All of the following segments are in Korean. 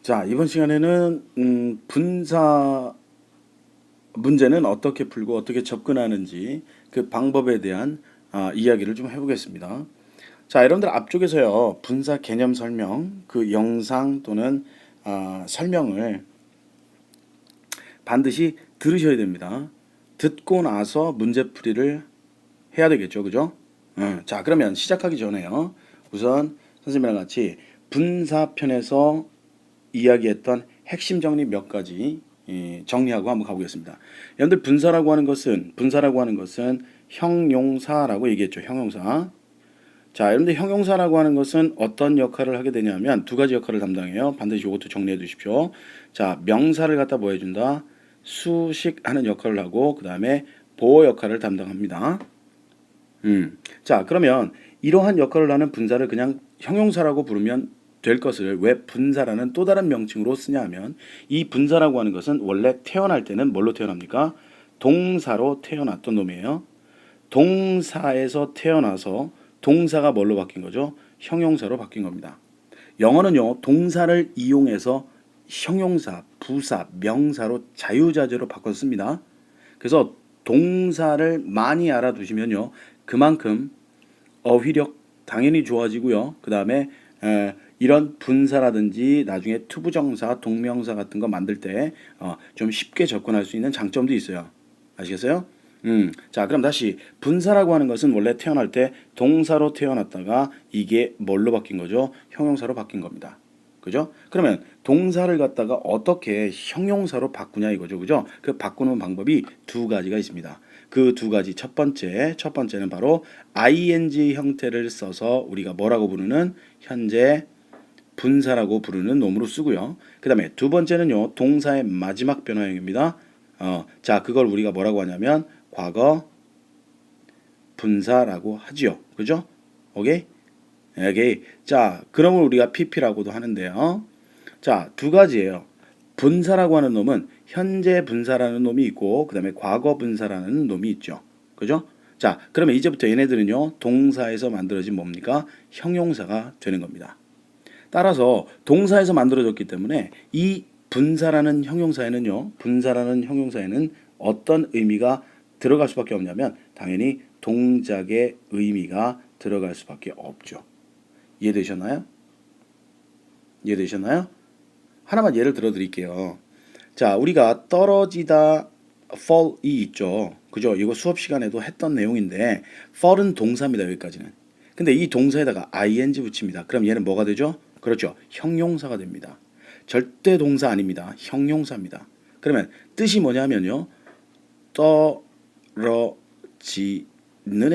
자, 이번 시간에는 분사 문제는 어떻게 풀고 어떻게 접근하는지 그 방법에 대한 이야기를 좀 해보겠습니다. 자, 여러분들 앞쪽에서요, 분사 개념 설명, 그 영상 또는 설명을 반드시 들으셔야 됩니다. 듣고 나서 문제풀이를 해야 되겠죠, 그죠? 자, 그러면 시작하기 전에요. 우선 선생님이랑 같이 분사편에서 이야기했던 핵심 정리 몇 가지 정리하고 한번 가보겠습니다. 여러분들 분사라고 하는 것은 형용사라고 얘기했죠. 형용사. 자, 여러분들 형용사라고 하는 것은 어떤 역할을 하게 되냐면 두 가지 역할을 담당해요. 반드시 이것도 정리해 두십시오. 자, 명사를 갖다 뭐 해준다? 수식하는 역할을 하고 그 다음에 보호 역할을 담당합니다. 자, 그러면 이러한 역할을 하는 분사를 그냥 형용사라고 부르면 될 것을 왜 분사라는 또 다른 명칭으로 쓰냐 하면 이 분사라고 하는 것은 원래 태어날 때는 뭘로 태어납니까? 동사로 태어났던 놈이에요. 동사에서 태어나서 동사가 뭘로 바뀐 거죠? 형용사로 바뀐 겁니다. 영어는요, 동사를 이용해서 형용사, 부사, 명사로 자유자재로 바꿨습니다. 그래서 동사를 많이 알아두시면요, 그만큼 어휘력 당연히 좋아지고요. 그 다음에 이런 분사라든지 나중에 투부정사, 동명사 같은 거 만들 때 좀 쉽게 접근할 수 있는 장점도 있어요. 아시겠어요? 자, 그럼 다시 분사라고 하는 것은 원래 태어날 때 동사로 태어났다가 이게 뭘로 바뀐 거죠? 형용사로 바뀐 겁니다. 그죠? 그러면 동사를 갖다가 어떻게 형용사로 바꾸냐 이거죠. 그죠? 그 바꾸는 방법이 두 가지가 있습니다. 그 두 가지 첫 번째는 바로 ing 형태를 써서 우리가 뭐라고 부르는 현재 분사라고 부르는 놈으로 쓰고요. 그 다음에 두 번째는요, 동사의 마지막 변화형입니다. 자, 그걸 우리가 뭐라고 하냐면 과거 분사라고 하지요. 그죠? 오케이? 오케이. 자, 그러면 우리가 PP라고도 하는데요. 자, 두 가지예요. 분사라고 하는 놈은 현재 분사라는 놈이 있고 그 다음에 과거 분사라는 놈이 있죠. 그죠? 자, 그러면 이제부터 얘네들은요, 동사에서 만들어진 뭡니까? 형용사가 되는 겁니다. 따라서 동사에서 만들어졌기 때문에 이 분사라는 형용사에는 어떤 의미가 들어갈 수밖에 없냐면 당연히 동작의 의미가 들어갈 수밖에 없죠. 이해되셨나요? 이해되셨나요? 하나만 예를 들어 드릴게요. 자, 우리가 떨어지다 fall이 있죠. 그죠? 이거 수업 시간에도 했던 내용인데 fall은 동사입니다. 여기까지는. 근데 이 동사에다가 ing 붙입니다. 그럼 얘는 뭐가 되죠? 그렇죠. 형용사가 됩니다. 절대 동사 아닙니다. 형용사입니다. 그러면 뜻이 뭐냐면요. 떨어지는의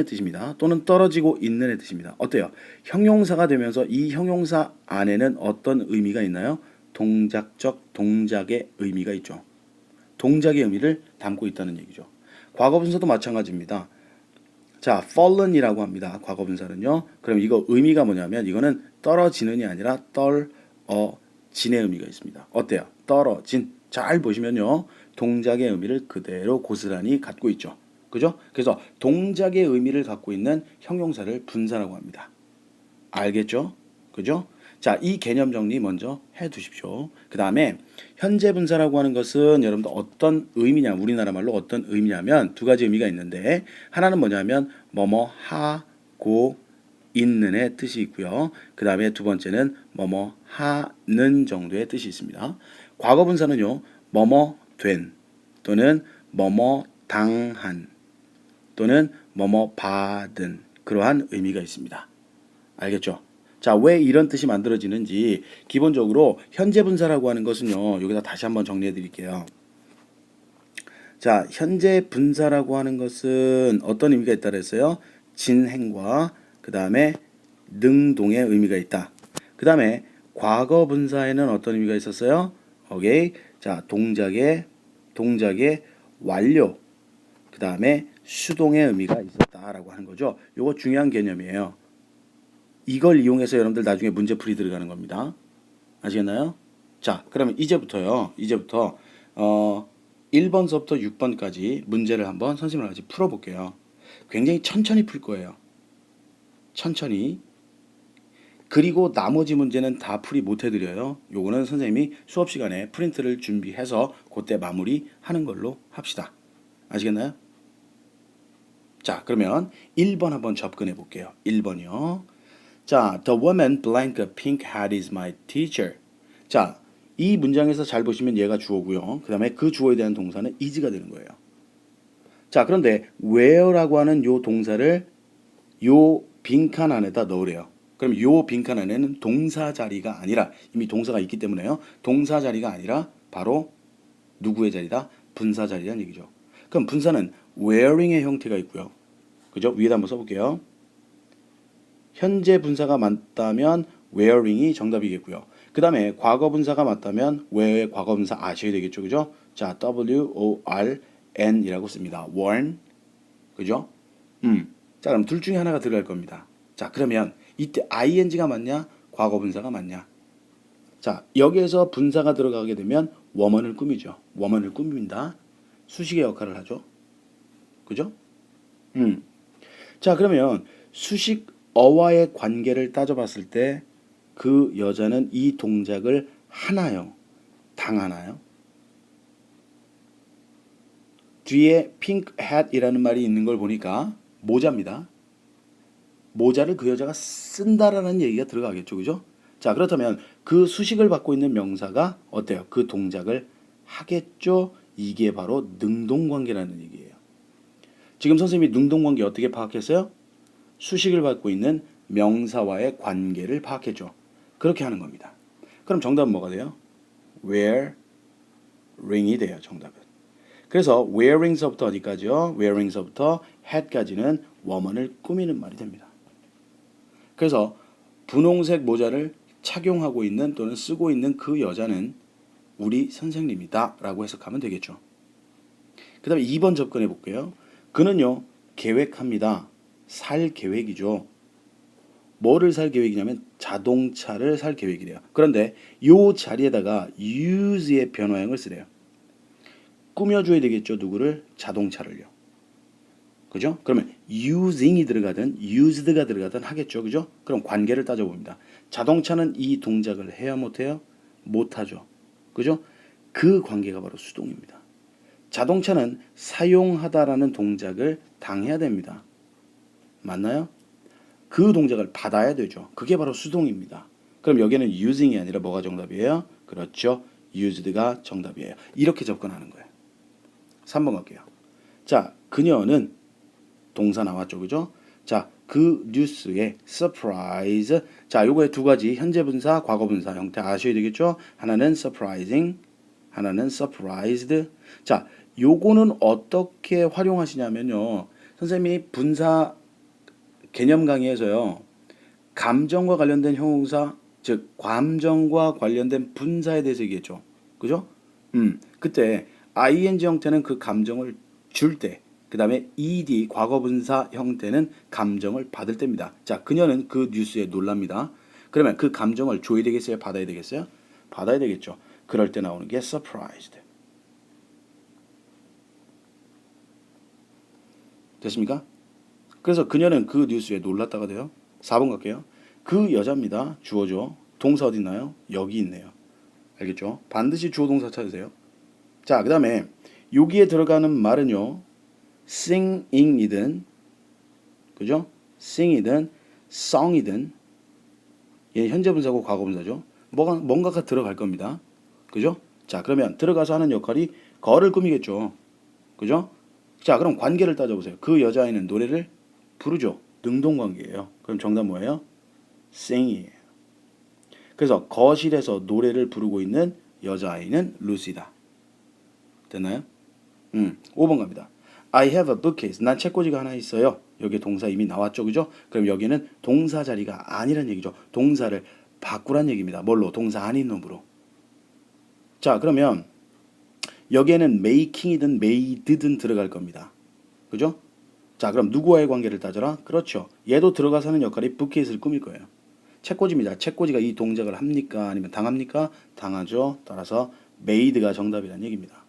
뜻입니다. 또는 떨어지고 있는의 뜻입니다. 어때요? 형용사가 되면서 이 형용사 안에는 어떤 의미가 있나요? 동작적 동작의 의미가 있죠. 동작의 의미를 담고 있다는 얘기죠. 과거분사도 마찬가지입니다. 자, fallen이라고 합니다. 과거분사는요. 그럼 이거 의미가 뭐냐면 이거는 떨어지는이 아니라 떨어진의 의미가 있습니다. 어때요? 떨어진. 잘 보시면요. 동작의 의미를 그대로 고스란히 갖고 있죠. 그죠? 그래서 동작의 의미를 갖고 있는 형용사를 분사라고 합니다. 알겠죠? 그죠? 자, 이 개념 정리 먼저 해 두십시오. 그 다음에 현재 분사라고 하는 것은 여러분들 어떤 의미냐, 우리나라 말로 어떤 의미냐면 두 가지 의미가 있는데 하나는 뭐냐면 뭐뭐 하고 있는의 뜻이 있고요. 그 다음에 두 번째는 뭐뭐 하는 정도의 뜻이 있습니다. 과거 분사는요, 뭐뭐 된 또는 뭐뭐 당한 또는 뭐뭐 받은 그러한 의미가 있습니다. 알겠죠? 자, 왜 이런 뜻이 만들어지는지 기본적으로 현재 분사라고 하는 것은요. 여기다 다시 한번 정리해 드릴게요. 자, 현재 분사라고 하는 것은 어떤 의미가 있다 그랬어요? 진행과 그 다음에 능동의 의미가 있다. 그 다음에 과거 분사에는 어떤 의미가 있었어요? 오케이. 자, 동작의 완료. 그 다음에 수동의 의미가 있었다라고 하는 거죠. 요거 중요한 개념이에요. 이걸 이용해서 여러분들 나중에 문제풀이 들어가는 겁니다. 아시겠나요? 자, 그러면 이제부터 1번서부터 6번까지 문제를 한번 선생님과 같이 풀어볼게요. 굉장히 천천히 풀 거예요. 천천히. 그리고 나머지 문제는 다 풀이 못 해드려요. 요거는 선생님이 수업 시간에 프린트를 준비해서 그때 마무리하는 걸로 합시다. 아시겠나요? 자, 그러면 1번 한번 접근해 볼게요. 1번이요. 자, the woman blank pink hat is my teacher. 자, 이 문장에서 잘 보시면 얘가 주어고요. 그 다음에 그 주어에 대한 동사는 is가 되는 거예요. 자, 그런데 where라고 하는 요 동사를 요 빈칸 안에다 넣으래요. 그럼 요 빈칸 안에는 동사 자리가 아니라 이미 동사가 있기 때문에요. 동사 자리가 아니라 바로 누구의 자리다? 분사 자리라는 얘기죠. 그럼 분사는 wearing의 형태가 있고요. 그죠? 위에다 한번 써볼게요. 현재 분사가 맞다면 wearing이 정답이겠고요. 그 다음에 과거 분사가 맞다면 wear의 과거 분사 아셔야 되겠죠. 그죠? 자, worn이라고 씁니다. worn. 그죠? 자, 그럼 둘 중에 하나가 들어갈 겁니다. 자, 그러면 이때 ing가 맞냐? 과거 분사가 맞냐? 자, 여기에서 분사가 들어가게 되면 woman을 꾸미죠. woman을 꾸밉니다. 수식의 역할을 하죠. 그죠? 자, 그러면 수식어와의 관계를 따져봤을 때 그 여자는 이 동작을 하나요? 당하나요? 뒤에 pink hat이라는 말이 있는 걸 보니까 모자입니다. 모자를 그 여자가 쓴다라는 얘기가 들어가겠죠. 그죠? 자, 그렇다면 그 수식을 받고 있는 명사가 어때요? 그 동작을 하겠죠? 이게 바로 능동관계라는 얘기예요. 지금 선생님이 능동관계 어떻게 파악했어요? 수식을 받고 있는 명사와의 관계를 파악했죠. 그렇게 하는 겁니다. 그럼 정답은 뭐가 돼요? wearing이 돼요. 정답은. 그래서 wearing서부터 어디까지요? wearing서부터 hat까지는 woman을 꾸미는 말이 됩니다. 그래서 분홍색 모자를 착용하고 있는 또는 쓰고 있는 그 여자는 우리 선생님이다 라고 해석하면 되겠죠. 그 다음에 2번 접근해 볼게요. 그는요 계획합니다. 살 계획이죠. 뭐를 살 계획이냐면 자동차를 살 계획이래요. 그런데 요 자리에다가 use의 변화형을 쓰래요. 꾸며줘야 되겠죠. 누구를? 자동차를요. 그죠? 그러면 using이 들어가든 used가 들어가든 하겠죠. 그죠? 그럼 관계를 따져봅니다. 자동차는 이 동작을 해야 못해요? 못하죠. 그죠? 그 관계가 바로 수동입니다. 자동차는 사용하다라는 동작을 당해야 됩니다. 맞나요? 그 동작을 받아야 되죠. 그게 바로 수동입니다. 그럼 여기는 using이 아니라 뭐가 정답이에요? 그렇죠. used가 정답이에요. 이렇게 접근하는 거예요. 3번 갈게요. 자, 그녀는 동사 나왔죠. 그죠? 자, 그 뉴스에 surprise. 자, 요거의 두 가지 현재 분사, 과거 분사 형태 아셔야 되겠죠? 하나는 surprising, 하나는 surprised. 자, 요거는 어떻게 활용하시냐면요. 선생님이 분사 개념 강의에서요. 감정과 관련된 형용사, 즉 감정과 관련된 분사에 대해서 얘기했죠. 그죠? 그때 ing 형태는 그 감정을 줄 때, 그 다음에 ed 과거 분사 형태는 감정을 받을 때입니다. 자, 그녀는 그 뉴스에 놀랍니다. 그러면 그 감정을 줘야 되겠어요? 받아야 되겠어요? 받아야 되겠죠. 그럴 때 나오는 게 surprised. 됐습니까? 그래서 그녀는 그 뉴스에 놀랐다가 돼요. 4번 갈게요. 그 여자입니다. 주어죠. 동사 어디 있나요? 여기 있네요. 알겠죠? 반드시 주어 동사 찾으세요. 자, 그 다음에 여기에 들어가는 말은요. sing이든 그죠? sing이든 song이든 얘 현재 분사고 과거 분사죠. 뭔가가 들어갈 겁니다. 그죠? 자, 그러면 들어가서 하는 역할이 거를 꾸미겠죠. 그죠? 자, 그럼 관계를 따져보세요. 그 여자아이는 노래를 부르죠. 능동관계예요. 그럼 정답 뭐예요? sing이에요. 그래서 거실에서 노래를 부르고 있는 여자아이는 루시다. 됐나요? 5번 갑니다. I have a bookcase. 난 책꽂이가 하나 있어요. 여기 동사 이미 나왔죠. 그죠? 그럼 여기는 동사 자리가 아니란 얘기죠. 동사를 바꾸란 얘기입니다. 뭘로? 동사 아닌 놈으로. 자, 그러면 여기에는 making이든 made든 들어갈 겁니다. 그죠? 자, 그럼 누구와의 관계를 따져라? 그렇죠. 얘도 들어가서 하는 역할이 부켓을 꾸밀 거예요. 책꽂이입니다. 책꽂이가 이 동작을 합니까? 아니면 당합니까? 당하죠. 따라서 made가 정답이라는 얘기입니다.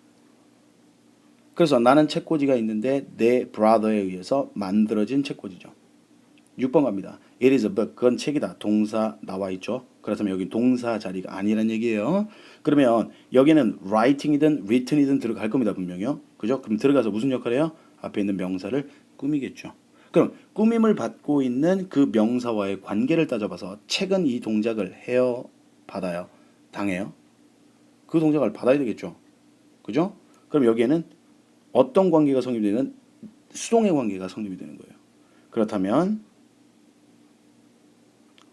그래서 나는 책꽂이가 있는데 내 brother에 의해서 만들어진 책꽂이죠. 6번 갑니다. It is a book. 그건 책이다. 동사 나와 있죠. 그렇다면 여기 동사 자리가 아니란 얘기예요. 그러면 여기는 writing이든 written이든 들어갈 겁니다. 분명히요. 그죠? 그럼 들어가서 무슨 역할을 해요? 앞에 있는 명사를 꾸미겠죠. 그럼 꾸밈을 받고 있는 그 명사와의 관계를 따져봐서 책은 이 동작을 해요? 받아요? 당해요? 그 동작을 받아야 되겠죠. 그죠? 그럼 여기에는 어떤 관계가 성립이 되는 수동의 관계가 성립이 되는 거예요. 그렇다면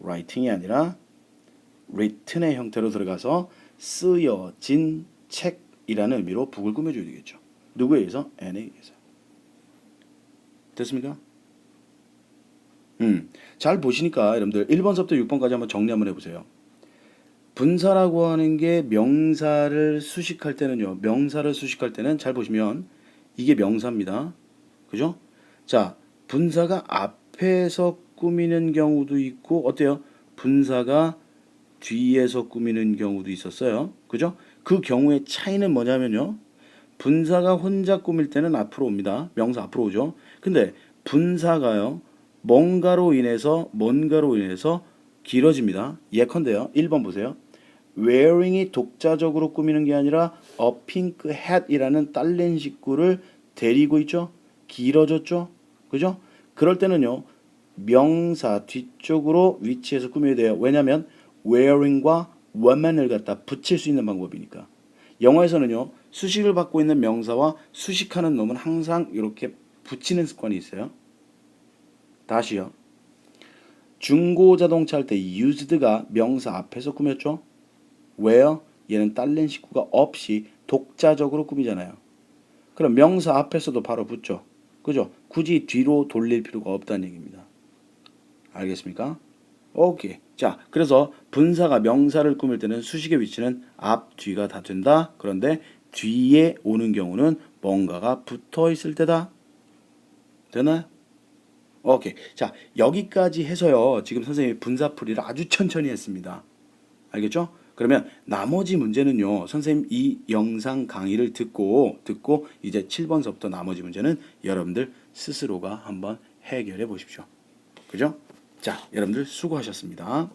writing이 아니라 written의 형태로 들어가서 쓰여진 책이라는 의미로 북을 꾸며줘야 되겠죠. 누구에 의해서? N에 의해서. 됐습니까? 잘 보시니까 여러분들 1번서부터 6번까지 한번 정리 한번 해보세요. 분사라고 하는 게 명사를 수식할 때는요. 명사를 수식할 때는 잘 보시면 이게 명사입니다. 그죠? 자, 분사가 앞에서 꾸미는 경우도 있고 어때요? 분사가 뒤에서 꾸미는 경우도 있었어요. 그죠? 그 경우의 차이는 뭐냐면요. 분사가 혼자 꾸밀 때는 앞으로 옵니다. 명사 앞으로 오죠. 근데 분사가요. 뭔가로 인해서 길어집니다. 예컨대요. 1번 보세요. wearing이 독자적으로 꾸미는 게 아니라 a pink hat이라는 딸린 식구를 데리고 있죠. 길어졌죠. 그죠? 그럴 때는요. 명사 뒤쪽으로 위치해서 꾸며야 돼요. 왜냐면 wearing과 woman을 갖다 붙일 수 있는 방법이니까. 영어에서는요. 수식을 받고 있는 명사와 수식하는 놈은 항상 이렇게 붙이는 습관이 있어요. 다시요. 중고 자동차 할 때 used가 명사 앞에서 꾸몄죠. where 얘는 딸린 식구가 없이 독자적으로 꾸미잖아요. 그럼 명사 앞에서도 바로 붙죠. 그죠? 굳이 뒤로 돌릴 필요가 없다는 얘기입니다. 알겠습니까? 오케이. 자, 그래서 분사가 명사를 꾸밀 때는 수식의 위치는 앞, 뒤가 다 된다. 그런데 뒤에 오는 경우는 뭔가가 붙어 있을 때다. 되나요? 오케이. 자, 여기까지 해서요. 지금 선생님이 분사풀이를 아주 천천히 했습니다. 알겠죠? 그러면 나머지 문제는요. 선생님 이 영상 강의를 듣고 이제 7번서부터 나머지 문제는 여러분들 스스로가 한번 해결해 보십시오. 그죠? 자, 여러분들 수고하셨습니다.